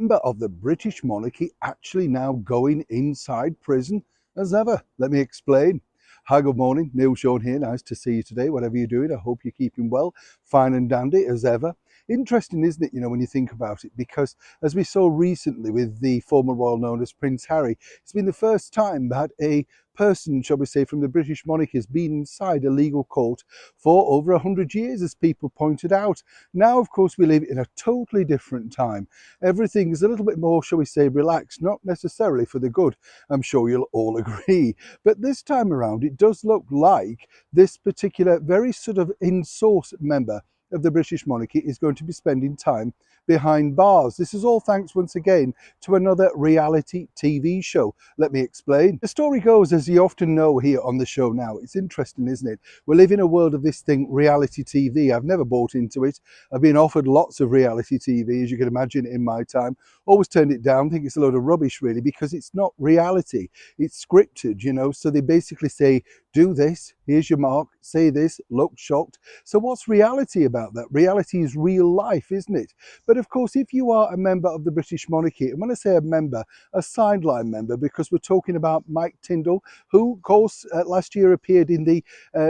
Member of the British monarchy actually now going inside prison as ever. Let me explain. Hi, good morning. Neil Sean here. Nice to see you today. Whatever you're doing, I hope you're keeping well, fine and dandy as ever. Interesting, isn't it, when you think about it, because as we saw recently with the former royal known as Prince Harry, it's been the first time that a person, shall we say, from the British monarchy has been inside a legal court for over 100 years, as people pointed out. Now, of course, we live in a totally different time. Everything is a little bit more, shall we say, relaxed, not necessarily for the good. I'm sure you'll all agree. But this time around, it does look like this particular very sort of in-source member of the British monarchy is going to be spending time behind bars. This is all thanks once again to another reality TV show. Let me explain. The story goes, as you often know here on the show now, it's interesting, isn't it? We live in a world of this thing, reality TV. I've never bought into it. I've been offered lots of reality TV, as you can imagine, in my time. Always turned it down, think it's a load of rubbish really, because it's not reality. It's scripted, so they basically say, do this, here's your mark, say this, look shocked. So what's reality about that? Reality is real life, isn't it? But of course, if you are a member of the British monarchy, and when I say a member, a sideline member, because we're talking about Mike Tindall, who, of course, last year appeared in the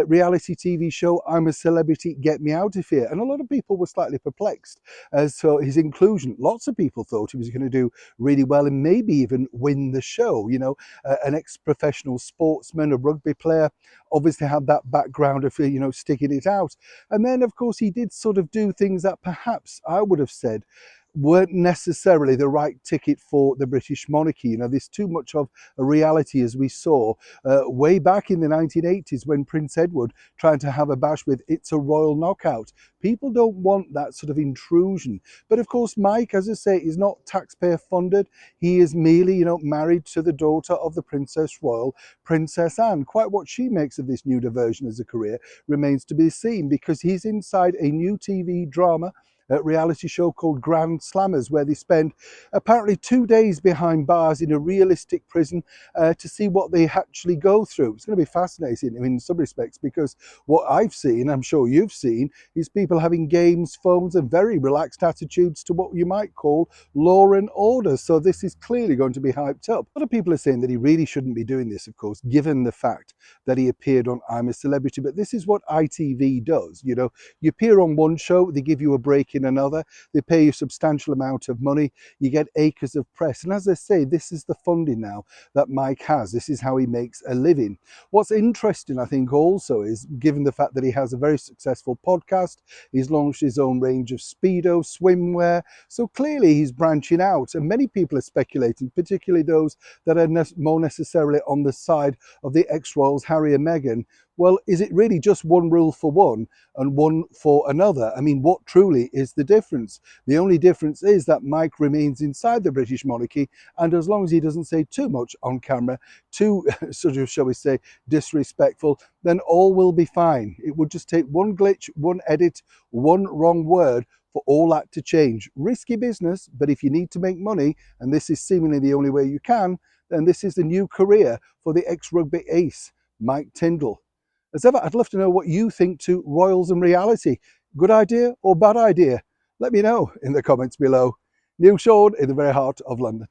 reality TV show I'm a Celebrity, Get Me Out of Here. And a lot of people were slightly perplexed as to his inclusion. Lots of people thought he was going to do really well and maybe even win the show. An ex-professional sportsman, a rugby player, obviously had that background of, sticking it out. And then, of course, he did sort of do things that perhaps I would have said weren't necessarily the right ticket for the British monarchy. There's too much of a reality, as we saw way back in the 1980s when Prince Edward tried to have a bash with It's a Royal Knockout. People don't want that sort of intrusion. But of course, Mike, as I say, is not taxpayer funded. He is merely, married to the daughter of the Princess Royal, Princess Anne. Quite what she makes of this new diversion as a career remains to be seen, because he's inside a new TV drama reality show called Grand Slammers, where they spend apparently 2 days behind bars in a realistic prison to see what they actually go through. It's going to be fascinating in some respects, because what I've seen, I'm sure you've seen, is people having games, phones and very relaxed attitudes to what you might call law and order. So this is clearly going to be hyped up. A lot of people are saying that he really shouldn't be doing this, of course, given the fact that he appeared on I'm a Celebrity. But this is what ITV does. You appear on one show, they give you a break in another, they pay you a substantial amount of money, you get acres of press. And as I say, this is the funding now that Mike has. This is how he makes a living. What's interesting, I think, also is, given the fact that he has a very successful podcast, he's launched his own range of Speedo, swimwear, so clearly he's branching out. And many people are speculating, particularly those that are more necessarily on the side of the ex-royals Harry and Meghan, well, is it really just one rule for one and one for another? I mean, what truly is the difference? The only difference is that Mike remains inside the British monarchy, and as long as he doesn't say too much on camera, too sort of, shall we say, disrespectful, then all will be fine. It would just take one glitch, one edit, one wrong word for all that to change. Risky business, but if you need to make money, and this is seemingly the only way you can, then this is the new career for the ex-rugby ace, Mike Tindall. As ever, I'd love to know what you think to royals and reality. Good idea or bad idea? Let me know in the comments below. Neil Sean in the very heart of London.